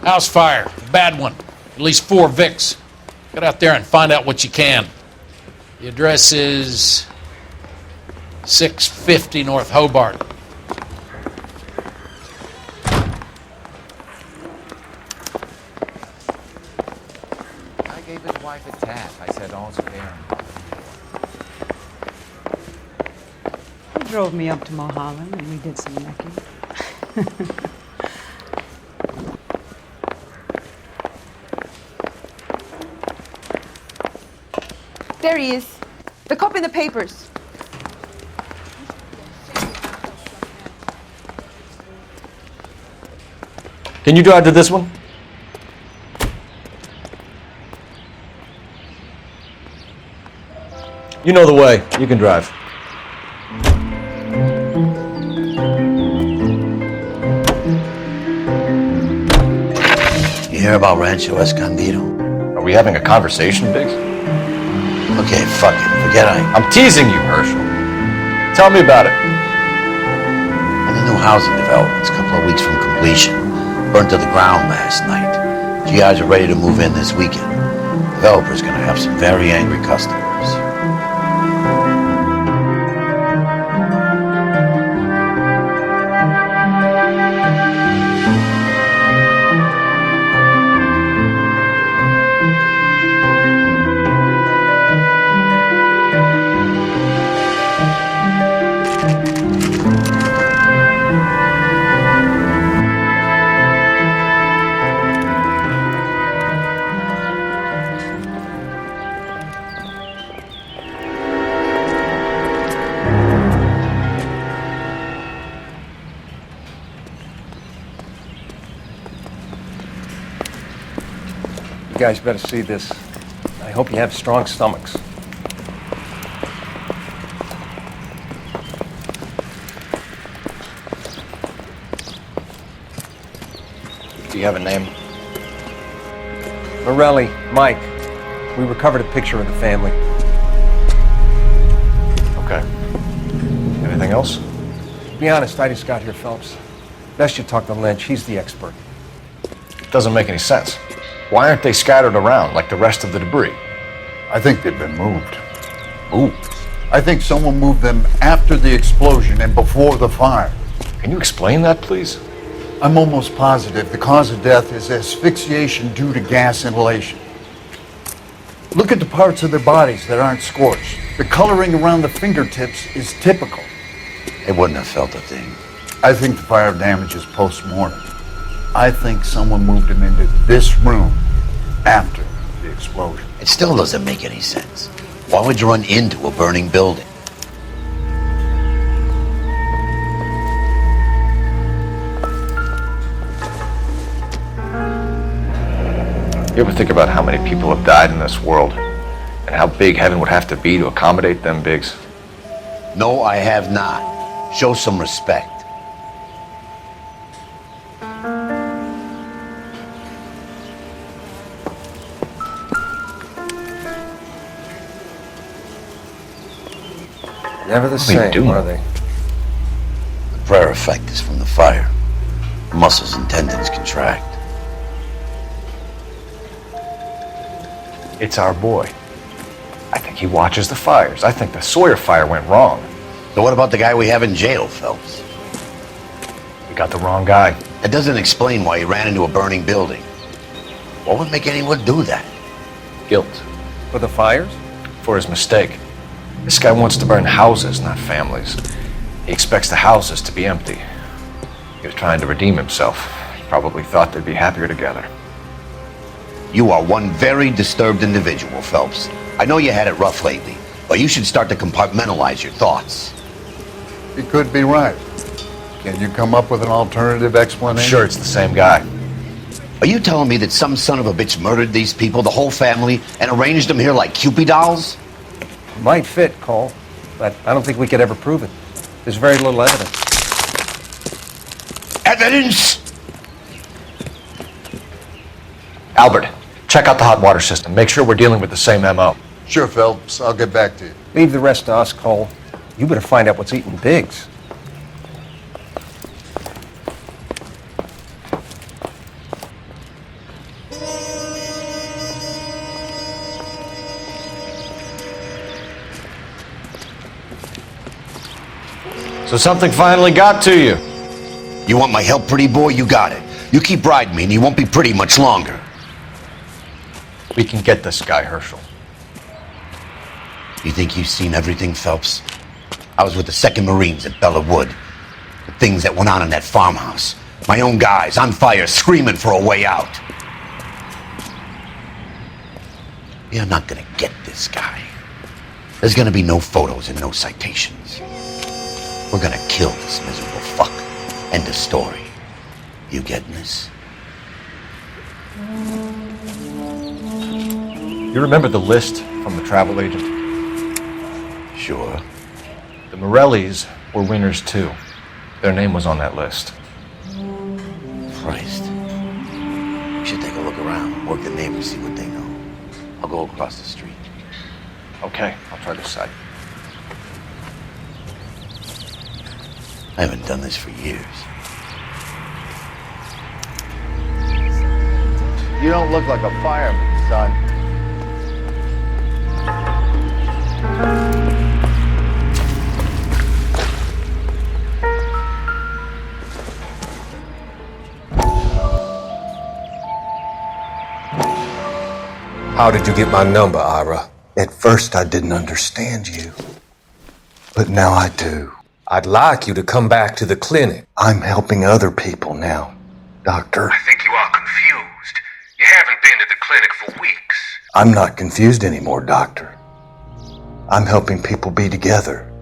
House fire. Bad one. At least 4 Vicks. Get out there and find out what you can. The address is 650 North Hobart. I gave his wife a tap. I said, all's fair. He drove me up to Mulholland and we did some necking. There he is. The cop in the papers. Can you drive to this one? You know the way. You can drive. You hear about Rancho Escondido? Are we having a conversation, Biggs? Okay, fuck it. Forget I'm teasing you, Herschel. Tell me about it. And the new housing development's a couple of weeks from completion. Burned to the ground last night. GIs are ready to move in this weekend. Developer's gonna have some very angry customers. You guys better see this. I hope you have strong stomachs. Do you have a name? Morelli, Mike. We recovered a picture of the family. Okay. Anything else? Be honest, I just got here, Phelps. Best you talk to Lynch. He's the expert. Doesn't make any sense. Why aren't they scattered around like the rest of the debris? I think they've been moved. Ooh. I think someone moved them after the explosion and before the fire. Can you explain that, please? I'm almost positive the cause of death is asphyxiation due to gas inhalation. Look at the parts of their bodies that aren't scorched. The coloring around the fingertips is typical. They wouldn't have felt a thing. I think the fire damage is post-mortem. I think someone moved them into this room after the explosion. It still doesn't make any sense. Why would you run into a burning building? You ever think about how many people have died in this world and how big heaven would have to be to accommodate them, Biggs? No, I have not. Show some respect. Never the same, are they? The prayer effect is from the fire. Muscles and tendons contract. It's our boy. I think he watches the fires. I think the Sawyer fire went wrong. So what about the guy we have in jail, Phelps? We got the wrong guy. That doesn't explain why he ran into a burning building. What would make anyone do that? Guilt. For the fires? For his mistake. This guy wants to burn houses, not families. He expects the houses to be empty. He was trying to redeem himself. He probably thought they'd be happier together. You are one very disturbed individual, Phelps. I know you had it rough lately, but you should start to compartmentalize your thoughts. He could be right. Can you come up with an alternative explanation? Sure, it's the same guy. Are you telling me that some son of a bitch murdered these people, the whole family, and arranged them here like Cupid dolls? Might fit, Cole, but I don't think we could ever prove it. There's very little evidence. Evidence? Albert, check out the hot water system. Make sure we're dealing with the same MO. Sure, Phelps. I'll get back to you. Leave the rest to us, Cole. You better find out what's eating Biggs. So something finally got to you. You want my help, pretty boy? You got it. You keep riding me and you won't be pretty much longer. We can get this guy, Herschel. You think you've seen everything, Phelps? I was with the 2nd Marines at Bella Wood. The things that went on in that farmhouse. My own guys on fire, screaming for a way out. You're not gonna get this guy. There's gonna be no photos and no citations. We're gonna kill this miserable fuck. End of story. You getting this? You remember the list from the travel agent? Sure. The Morellis were winners too. Their name was on that list. Christ. We should take a look around, work the neighbors, see what they know. I'll go across the street. Okay, I'll try this side. I haven't done this for years. You don't look like a fireman, son. How did you get my number, Ira? At first I didn't understand you, but now I do. I'd like you to come back to the clinic. I'm helping other people now, Doctor. I think you are confused. You haven't been to the clinic for weeks. I'm not confused anymore, Doctor. I'm helping people be together.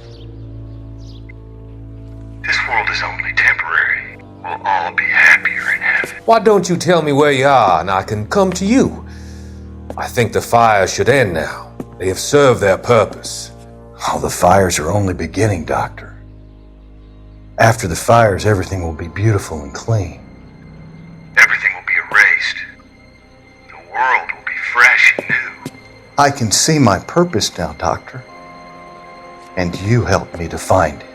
This world is only temporary. We'll all be happier in heaven. Why don't you tell me where you are and I can come to you? I think the fires should end now. They have served their purpose. Oh, the fires are only beginning, Doctor. After the fires, everything will be beautiful and clean. Everything will be erased. The world will be fresh and new. I can see my purpose now, Doctor. And you helped me to find it.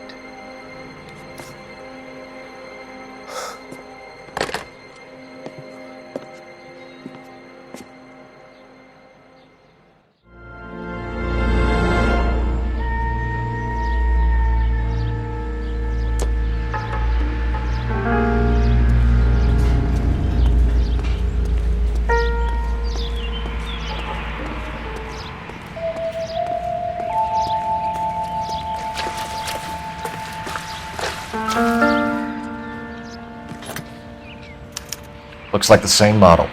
Looks like the same model.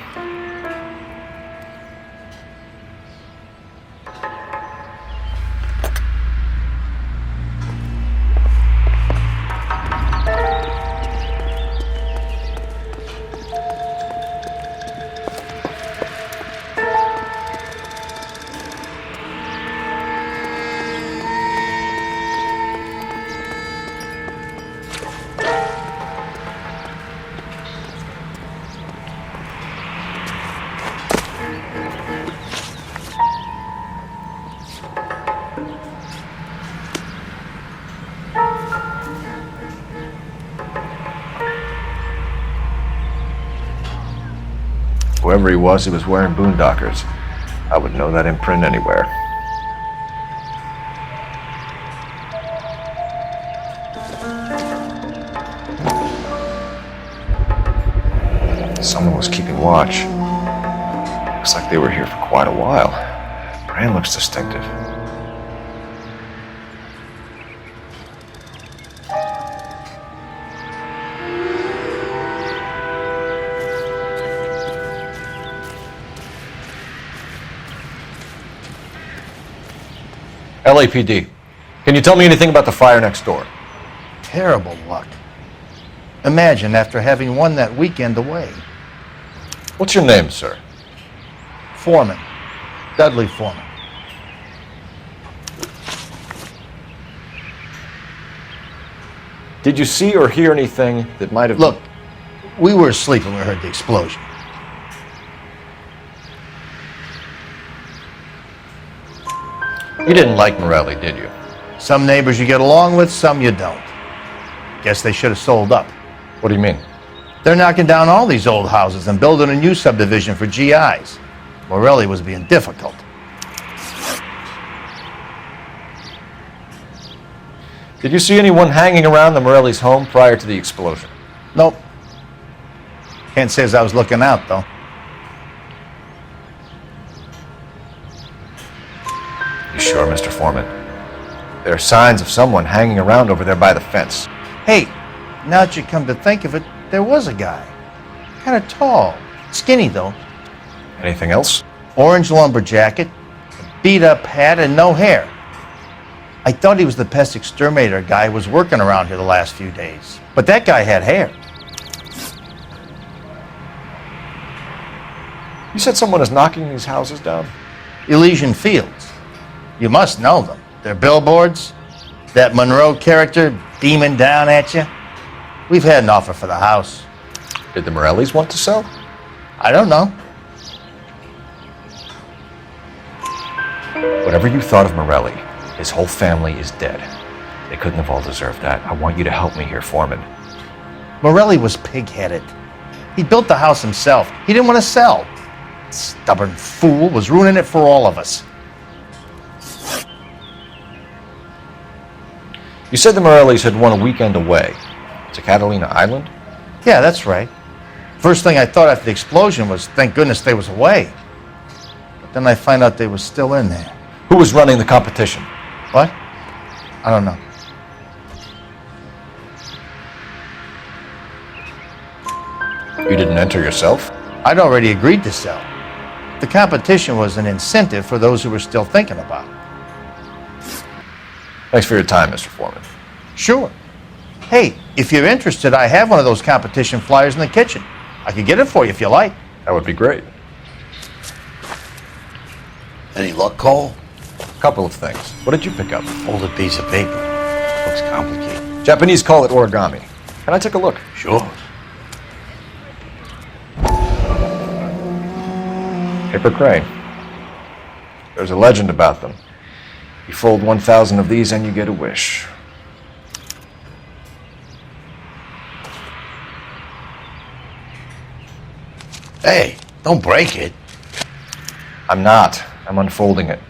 Whoever he was wearing boondockers. I would know that imprint anywhere. Someone was keeping watch. Looks like they were here for quite a while. Brand looks distinctive. LAPD, can you tell me anything about the fire next door? Terrible luck. Imagine after having won that weekend away. What's your name, sir? Foreman. Dudley Foreman. Did you see or hear anything that might have... Look, we were asleep when we heard the explosion. You didn't like Morelli, did you? Some neighbors you get along with, some you don't. Guess they should have sold up. What do you mean? They're knocking down all these old houses and building a new subdivision for GIs. Morelli was being difficult. Did you see anyone hanging around the Morelli's home prior to the explosion? Nope. Can't say as I was looking out, though. You sure, Mr. Foreman? There are signs of someone hanging around over there by the fence. Hey, now that you come to think of it, there was a guy. Kind of tall. Skinny, though. Anything else? Orange lumber jacket, beat-up hat, and no hair. I thought he was the pest exterminator guy who was working around here the last few days. But that guy had hair. You said someone is knocking these houses down? Elysian Fields. You must know them. They're billboards. That Monroe character beaming down at you. We've had an offer for the house. Did the Morellis want to sell? I don't know. Whatever you thought of Morelli, his whole family is dead. They couldn't have all deserved that. I want you to help me here, Foreman. Morelli was pig-headed. He built the house himself. He didn't want to sell. Stubborn fool was ruining it for all of us. You said the Morellis had won a weekend away to Catalina Island? Yeah, that's right. First thing I thought after the explosion was, thank goodness they was away. But then I find out they was still in there. Who was running the competition? What? I don't know. You didn't enter yourself? I'd already agreed to sell. The competition was an incentive for those who were still thinking about it. Thanks for your time, Mr. Foreman. Sure. Hey, if you're interested, I have one of those competition flyers in the kitchen. I could get it for you if you like. That would be great. Any luck, Cole? A couple of things. What did you pick up? Folded piece of paper. Looks complicated. Japanese call it origami. Can I take a look? Sure. Paper crane. There's a legend about them. You fold 1,000 of these and you get a wish. Hey, don't break it. I'm not. I'm unfolding it.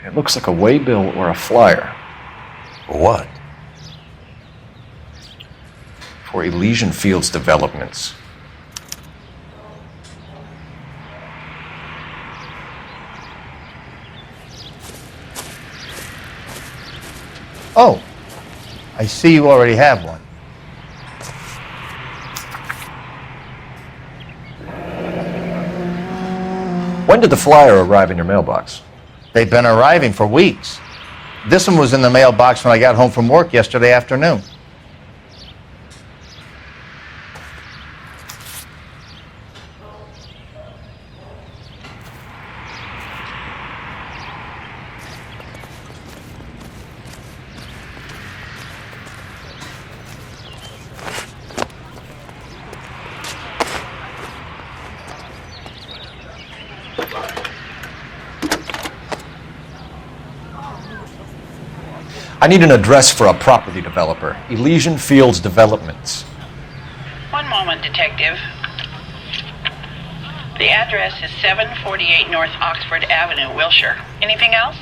It looks like a waybill or a flyer. For what? For Elysian Fields developments. Oh, I see you already have one. When did the flyer arrive in your mailbox? They've been arriving for weeks. This one was in the mailbox when I got home from work yesterday afternoon. I need an address for a property developer. Elysian Fields Developments. One moment, Detective. The address is 748 North Oxford Avenue, Wilshire. Anything else?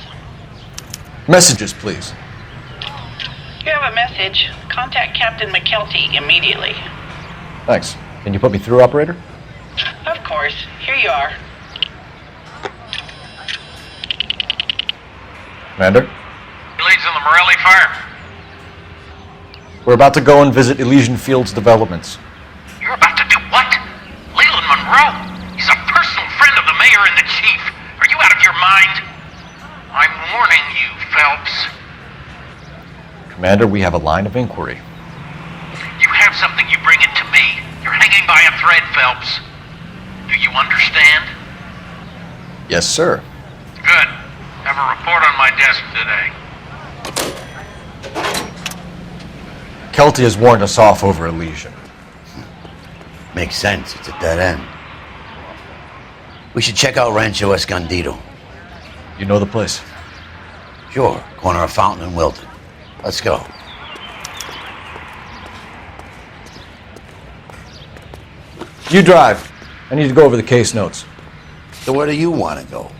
Messages, please. You have a message. Contact Captain McKelty immediately. Thanks. Can you put me through, operator? Of course. Here you are. Commander? Leads in the Morelli fire. We're about to go and visit Elysian Fields Developments. You're about to do what? Leland Monroe? He's a personal friend of the mayor and the chief. Are you out of your mind? I'm warning you, Phelps. Commander, we have a line of inquiry. You have something, you bring it to me. You're hanging by a thread, Phelps. Do you understand? Yes, sir. Good. Have a report on my desk today. Kelty has warned us off over Elysian. Makes sense. It's a dead end. We should check out Rancho Escondido. You know the place? Sure. Corner of Fountain and Wilton. Let's go. You drive. I need to go over the case notes. So where do you want to go?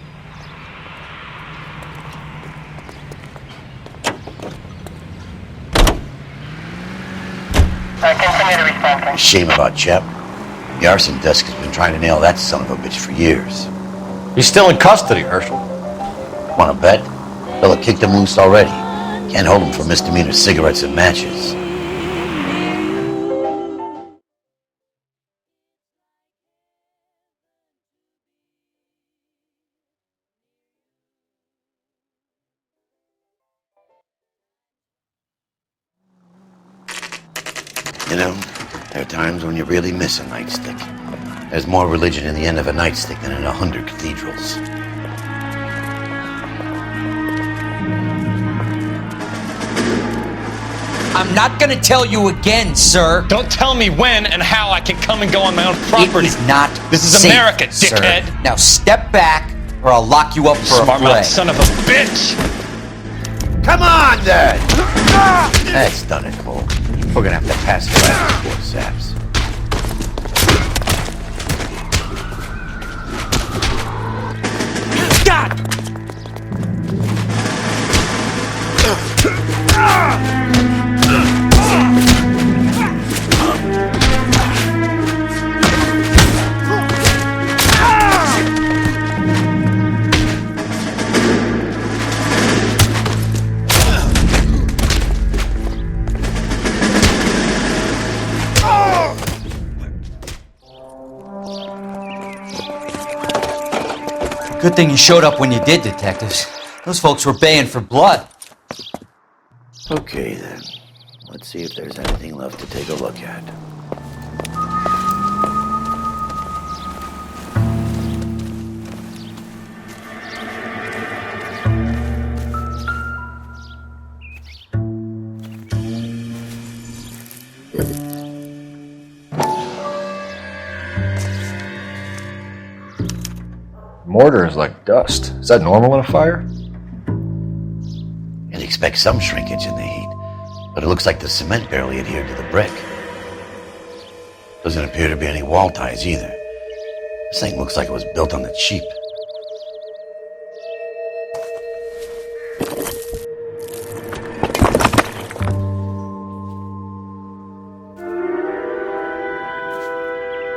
Shame about Shep. The arson desk has been trying to nail that son of a bitch for years. He's still in custody, Herschel. Wanna bet? Fella kicked him loose already. Can't hold him for misdemeanor cigarettes and matches. You know, there are times when you really miss a nightstick. There's more religion in the end of a nightstick than in 100 cathedrals. I'm not gonna tell you again, sir. Don't tell me when and how I can come and go on my own property. It is not This is safe, America, sir. dickhead. Now step back, or I'll lock you up for a Smart mouth play. son of a bitch. Come on, then! That's done it, Cole. We're gonna have to pass the last four saps. God! Good thing you showed up when you did, detectives. Those folks were baying for blood. Okay, then. Let's see if there's anything left to take a look at. Mortar is like dust. Is that normal in a fire? You'd expect some shrinkage in the heat, but it looks like the cement barely adhered to the brick. Doesn't appear to be any wall ties either. This thing looks like it was built on the cheap.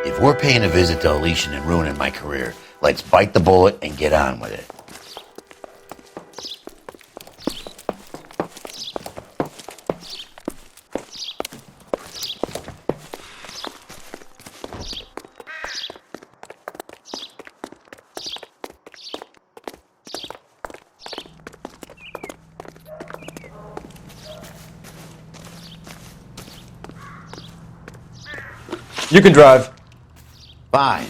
If we're paying a visit to Elysian and ruining my career, let's bite the bullet and get on with it. You can drive. Fine.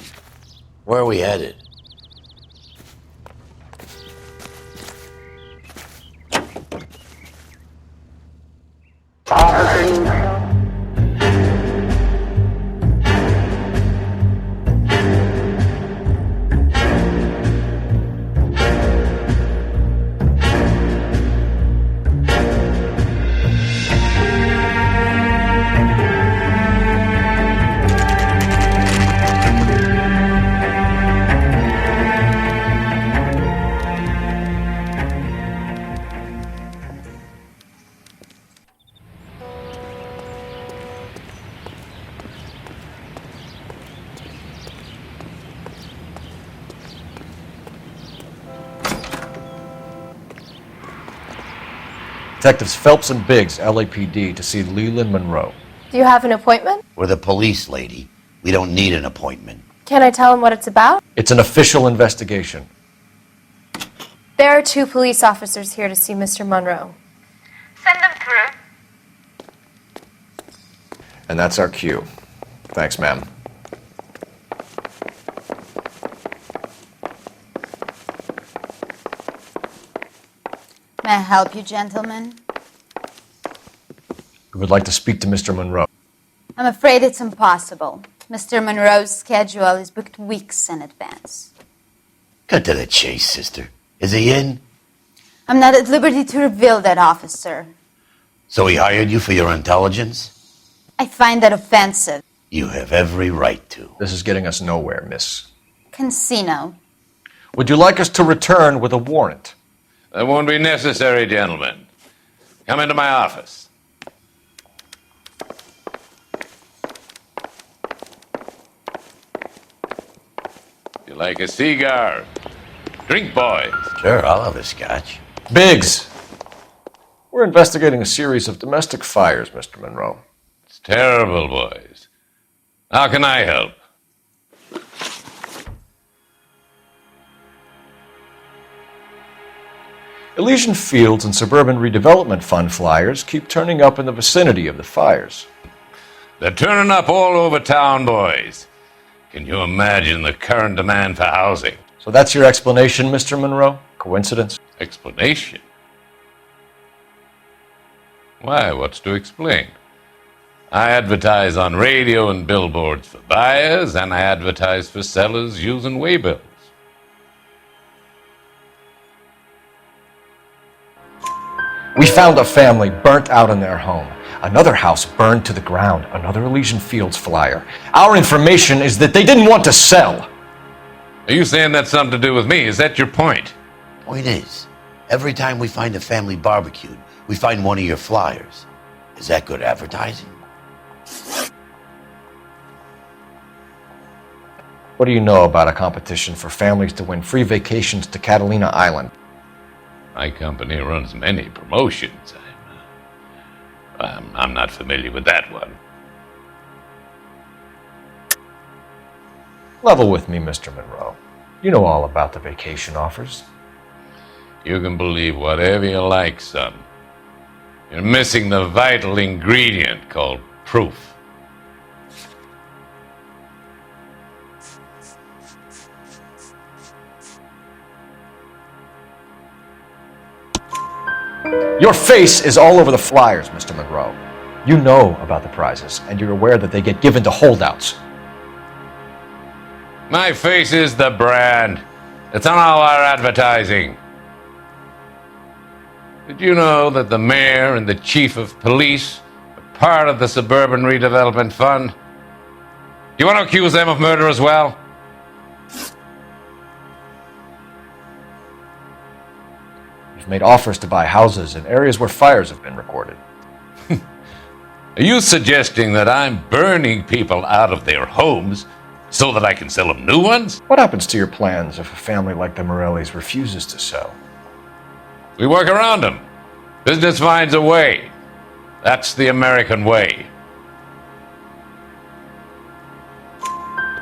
Where are we headed? Detectives Phelps and Biggs, LAPD, to see Leland Monroe. Do you have an appointment? We're the police, lady. We don't need an appointment. Can I tell him what it's about? It's an official investigation. There are 2 police officers here to see Mr. Monroe. Send them through. And that's our cue. Thanks, ma'am. May I help you, gentlemen? We would like to speak to Mr. Monroe. I'm afraid it's impossible. Mr. Monroe's schedule is booked weeks in advance. Cut to the chase, sister. Is he in? I'm not at liberty to reveal that, officer. So he hired you for your intelligence? I find that offensive. You have every right to. This is getting us nowhere, miss. Casino. Would you like us to return with a warrant? That won't be necessary, gentlemen. Come into my office. like a cigar. Drink, boys. Sure, I'll have a scotch. Biggs! We're investigating a series of domestic fires, Mr. Monroe. It's terrible, boys. How can I help? Elysian Fields and Suburban Redevelopment Fund flyers keep turning up in the vicinity of the fires. They're turning up all over town, boys. Can you imagine the current demand for housing? So that's your explanation, Mr. Monroe? Coincidence? Explanation? Why, what's to explain? I advertise on radio and billboards for buyers, and I advertise for sellers using waybills. We found a family burnt out in their home. Another house burned to the ground. Another Elysian Fields flyer. Our information is that they didn't want to sell. Are you saying that's something to do with me? Is that your point? Point is, every time we find a family barbecued, we find one of your flyers. Is that good advertising? What do you know about a competition for families to win free vacations to Catalina Island? My company runs many promotions. I'm not familiar with that one. Level with me, Mr. Monroe. You know all about the vacation offers. You can believe whatever you like, son. You're missing the vital ingredient called proof. Your face is all over the flyers, Mr. Monroe. You know about the prizes, and you're aware that they get given to holdouts. My face is the brand. It's on all our advertising. Did you know that the mayor and the chief of police are part of the Suburban Redevelopment Fund? Do you want to accuse them of murder as well? You've made offers to buy houses in areas where fires have been recorded. Are you suggesting that I'm burning people out of their homes so that I can sell them new ones? What happens to your plans if a family like the Morellis refuses to sell? We work around them. Business finds a way. That's the American way.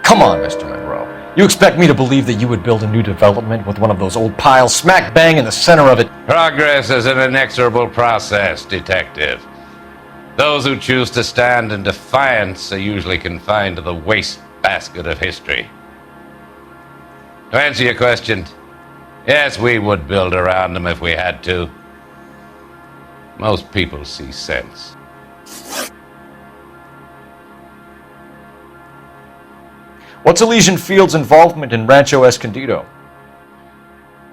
Come on, Mr. Monroe. You expect me to believe that you would build a new development with one of those old piles smack bang in the center of it? Progress is an inexorable process, detective. Those who choose to stand in defiance are usually confined to the wastebasket of history. To answer your question, yes, we would build around them if we had to. Most people see sense. What's Elysian Fields' involvement in Rancho Escondido?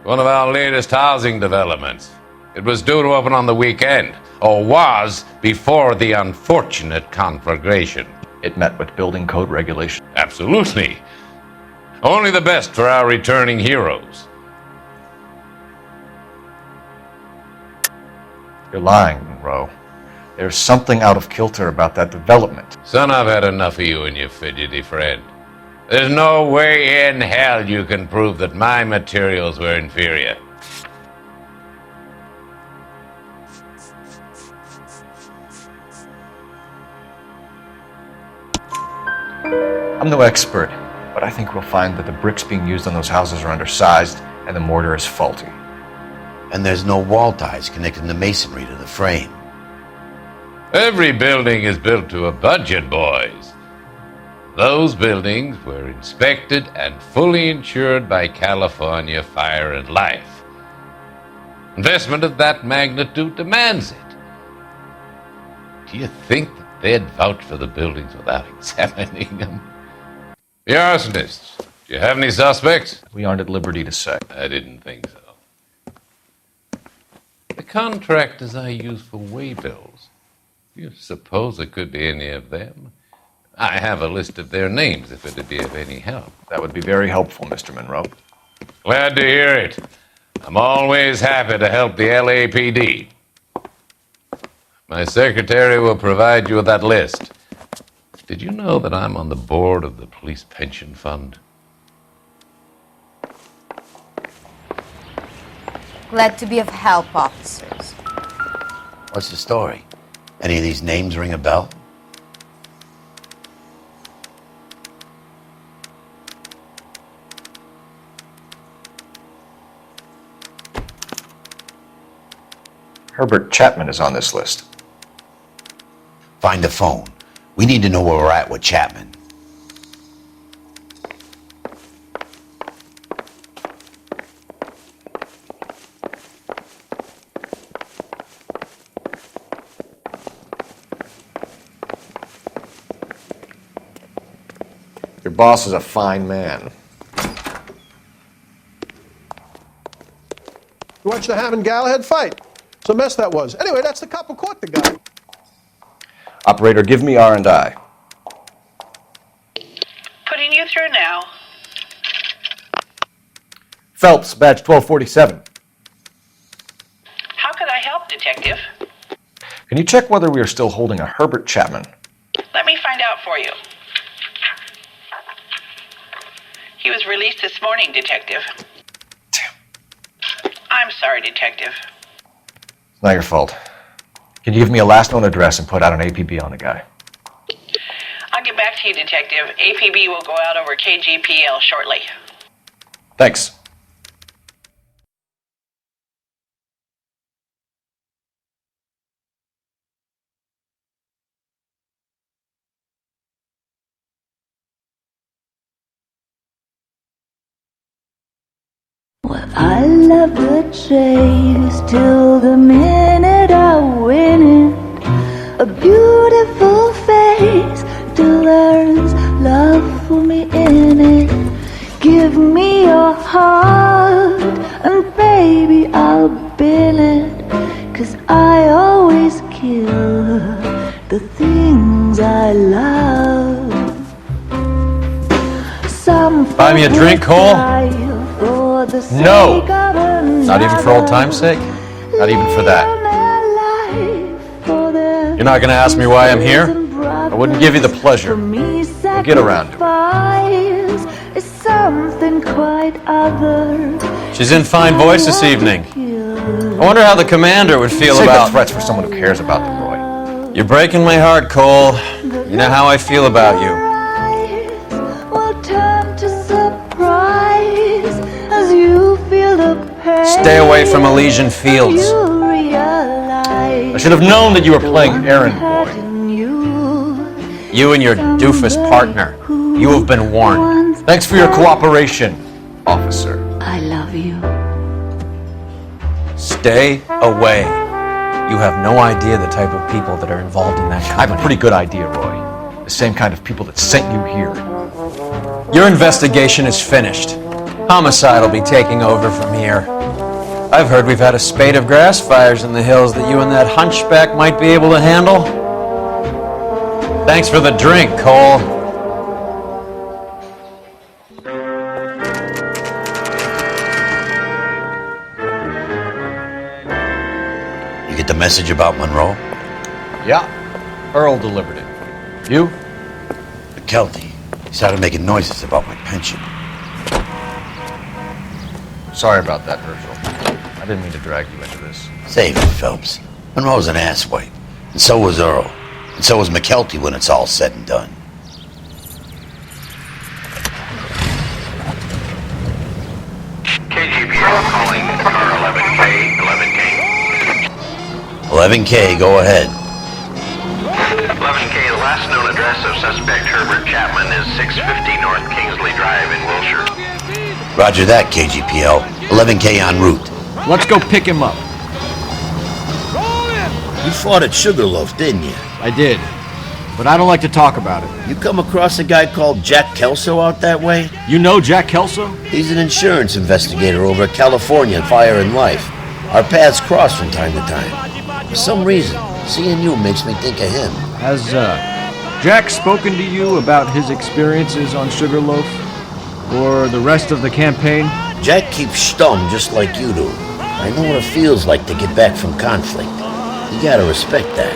One of our latest housing developments. It was due to open on the weekend, or was before the unfortunate conflagration. It met with building code regulation. Absolutely. Only the best for our returning heroes. You're lying, Monroe. There's something out of kilter about that development. Son, I've had enough of you and your fidgety friend. There's no way in hell you can prove that my materials were inferior. I'm no expert, but I think we'll find that the bricks being used on those houses are undersized and the mortar is faulty. And there's no wall ties connecting the masonry to the frame. Every building is built to a budget, boys. Those buildings were inspected and fully insured by California Fire and Life. Investment of that magnitude demands it. Do you think that they'd vouch for the buildings without examining them? The arsonists, do you have any suspects? We aren't at liberty to say. I didn't think so. The contractors I use for waybills, do you suppose it could be any of them? I have a list of their names if it'd be of any help. That would be very helpful, Mr. Monroe. Glad to hear it. I'm always happy to help the LAPD. My secretary will provide you with that list. Did you know that I'm on the board of the police pension fund? Glad to be of help, officers. What's the story? Any of these names ring a bell? Herbert Chapman is on this list. Find the phone. We need to know where we're at with Chapman. Your boss is a fine man. You watched the Ham and Galahad fight. It's a mess that was. Anyway, that's the cop who caught the guy. Operator, give me R&I. Putting you through now. Phelps, badge 1247. How could I help, Detective? Can you check whether we are still holding a Herbert Chapman? Let me find out for you. He was released this morning, Detective. Damn. I'm sorry, Detective. It's not your fault. Can you give me a last known address and put out an APB on the guy? I'll get back to you, Detective. APB will go out over KGPL shortly. Thanks. I love the chase till the minute I win it. A beautiful face till there's love for me in it. Give me your heart and baby I'll bill it. 'Cause I always kill the things I love. Some Buy me a drink, Cole? No! Not even for old time's sake? Not even for that. You're not going to ask me why I'm here? I wouldn't give you the pleasure. We'll get around to it. Is something quite other. She's in fine voice this evening. I wonder how the commander would feel Save about... the threats for someone who cares about them, Roy. You're breaking my heart, Cole. You know how I feel about you. Will turn to surprise as you feel the pain. Stay away from Elysian Fields. I should have known that you were playing errand boy. You and your doofus partner. You have been warned. Thanks for your cooperation, officer. I love you. Stay away. You have no idea the type of people that are involved in that I have company. a pretty good idea, Roy. The same kind of people that sent you here. Your investigation is finished. Homicide will be taking over from here. I've heard we've had a spate of grass fires in the hills that you and that hunchback might be able to handle. Thanks for the drink, Cole. You get the message about Monroe? Yeah. Earl delivered it. You? McKelty. He started making noises about my pension. Sorry about that, Herschel. I didn't mean to drag you into this. Save it, Phelps. Monroe's an asswipe. And so was Earl. And so was McKelty when it's all said and done. KGPL calling car 11K, 11K. 11K, go ahead. 11K, the last known address of suspect Herbert Chapman is 650 North Kingsley Drive in Wilshire. Roger that, KGPL. 11K en route. Let's go pick him up. You fought at Sugarloaf, didn't you? I did. But I don't like to talk about it. You come across a guy called Jack Kelso out that way? You know Jack Kelso? He's an insurance investigator over at California Fire and Life. Our paths cross from time to time. For some reason, seeing you makes me think of him. Has Jack spoken to you about his experiences on Sugarloaf? Or the rest of the campaign? Jack keeps stum just like you do. I know what it feels like to get back from conflict. You gotta respect that.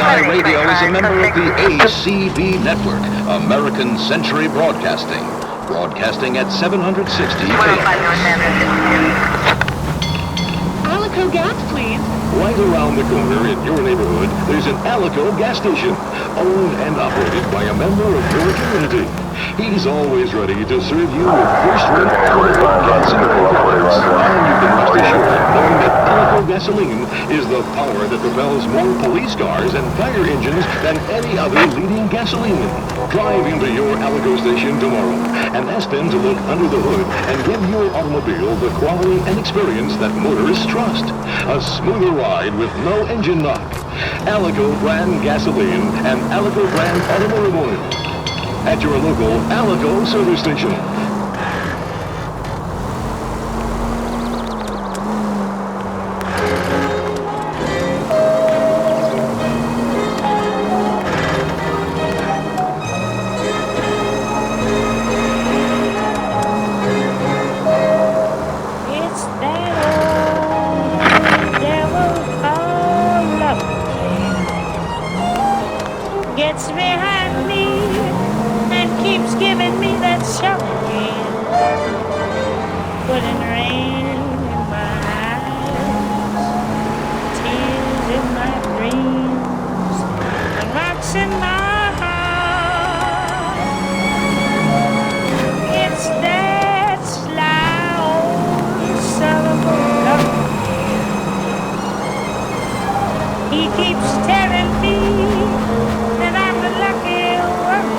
CI Radio is a member of the ACB Network, American Century Broadcasting, broadcasting at 760 Alico gas, please. Right around the corner in your neighborhood, there's an Alico gas station, owned and operated by a member of your community. He's always ready to serve you with first-rate Alico gas and products. And you can rest assured knowing that Alico gasoline is the power that propels more police cars and fire engines than any other leading gasoline. Drive into your Alico station tomorrow and ask them to look under the hood and give your automobile the quality and experience that motorists trust. A smoother ride with no engine knock. Alico brand gasoline and Alico brand automotive oil. At your local Alico service station. It's that old devil called love gets behind me and keeps giving me that shock again, putting rain in my eyes, tears in my dreams, and rocks in my heart. It's that sly old son of a gun. He keeps telling me that I'm the lucky one.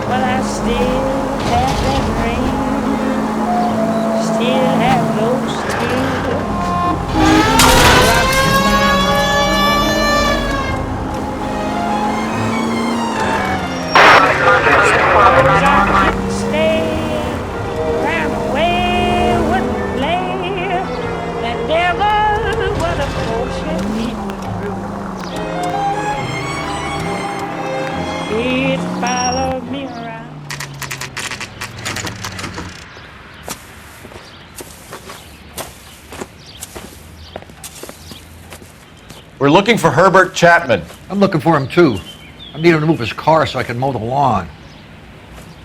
But I still have that ring, still have those tears. Rocks in my heart. Suppose I couldn't stay, ran away, wouldn't play. That devil would have bullshit me through. It followed me around. We're looking for Herbert Chapman. I'm looking for him too. I need him to move his car so I can mow the lawn.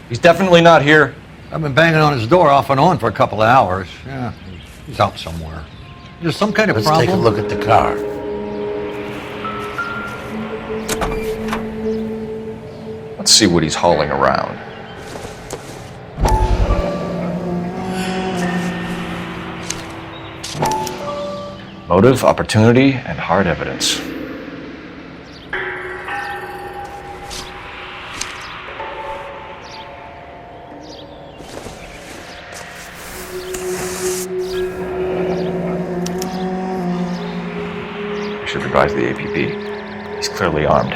He's definitely not here. I've been banging on his door off and on for a couple of hours. Yeah, he's out somewhere. There's some kind of Let's problem. take a look at the car. Let's see what he's hauling around. Motive, opportunity, and hard evidence. I should advise the APB. He's clearly armed.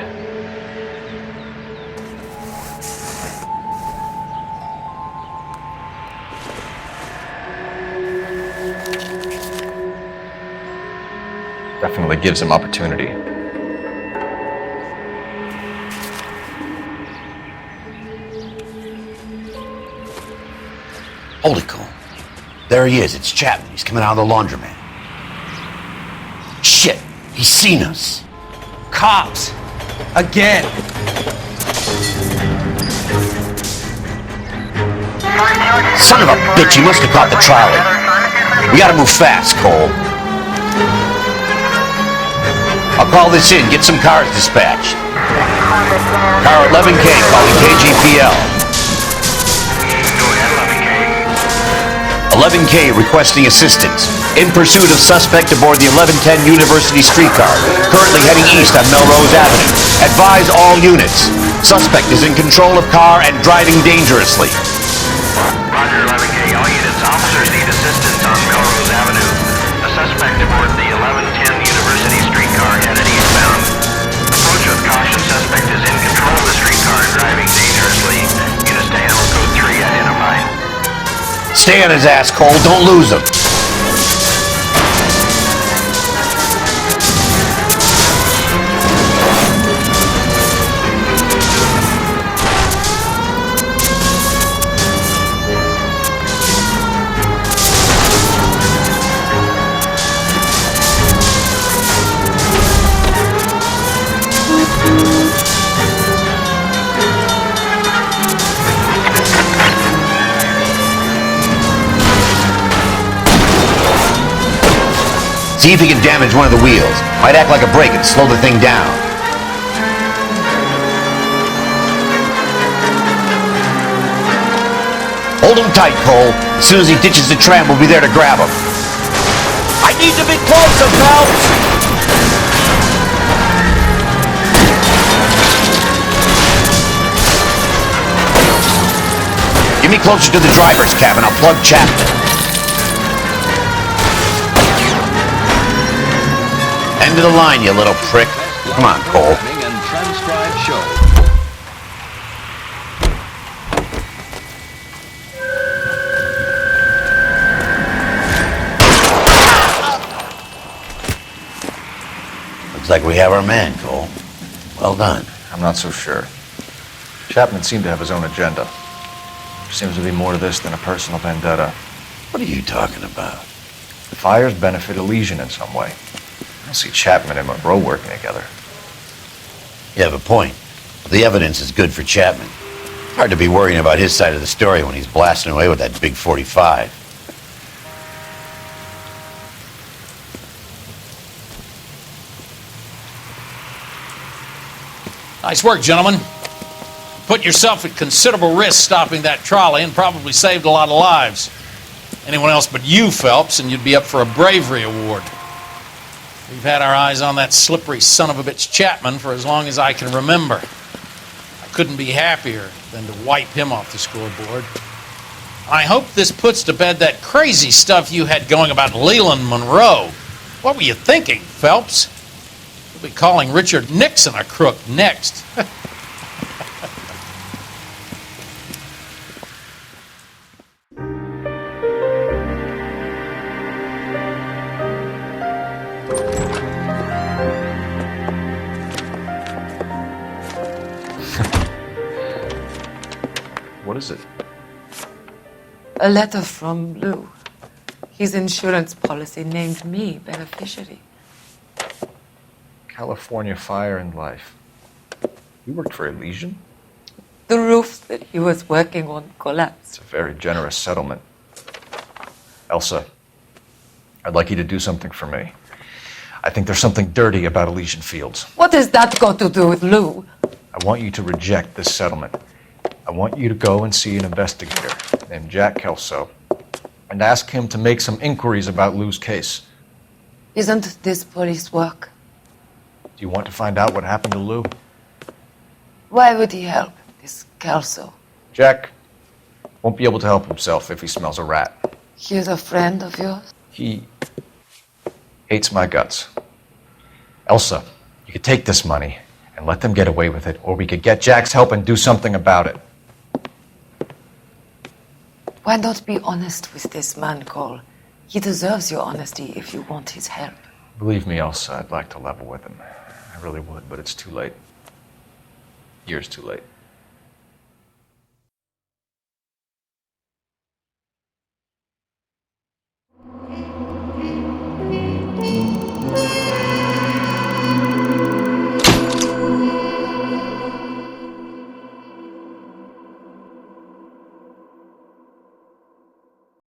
Definitely gives him opportunity. Holy cow. There he is. It's Chapman. He's coming out of the laundromat. Shit. He's seen us. Cops! Again! Son of a bitch. He must have caught the trolley. We gotta move fast, Cole. I'll call this in. Get some cars dispatched. Car 11K calling KGPL. 11K requesting assistance. In pursuit of suspect aboard the 1110 University streetcar, currently heading east on Melrose Avenue. Advise all units. Suspect is in control of car and driving dangerously. Roger, 11K. All units, officers need assistance on Melrose Avenue. A suspect aboard the 1110 University streetcar headed eastbound. Approach with caution. Suspect is in control of the streetcar and driving dangerously. Units to handle code 3 identified. Stay on his ass, Cole. Don't lose him. See if he can damage one of the wheels. Might act like a brake and slow the thing down. Hold him tight, Cole. As soon as he ditches the tram, we'll be there to grab him. I need to be closer, Phelps! Get me closer to the driver's cabin. I'll plug Chapman. End of the line, you little prick. Come on, Cole. And transcribed show. Looks like we have our man, Cole. Well done. I'm not so sure. Chapman seemed to have his own agenda. There seems to be more to this than a personal vendetta. What are you talking about? The fires benefit Elysian in some way. I don't see Chapman and Monroe working together. You have a point. The evidence is good for Chapman. Hard to be worrying about his side of the story when he's blasting away with that big 45. Nice work, gentlemen. Put yourself at considerable risk stopping that trolley and probably saved a lot of lives. Anyone else but you, Phelps, and you'd be up for a bravery award. We've had our eyes on that slippery son of a bitch Chapman for as long as I can remember. I couldn't be happier than to wipe him off the scoreboard. I hope this puts to bed that crazy stuff you had going about Leland Monroe. What were you thinking, Phelps? We'll be calling Richard Nixon a crook next. What is it? A letter from Lou. His insurance policy named me beneficiary. California Fire and Life. You worked for Elysian? The roof that he was working on collapsed. It's a very generous settlement. Elsa, I'd like you to do something for me. I think there's something dirty about Elysian Fields. What has that got to do with Lou? I want you to reject this settlement. I want you to go and see an investigator named Jack Kelso and ask him to make some inquiries about Lou's case. Isn't this police work? Do you want to find out what happened to Lou? Why would he help, this Kelso? Jack won't be able to help himself if he smells a rat. He's a friend of yours? He hates my guts. Elsa, you could take this money and let them get away with it, or we could get Jack's help and do something about it. Why not be honest with this man, Cole? He deserves your honesty if you want his help. Believe me, Elsa, I'd like to level with him. I really would, but it's too late. Years too late.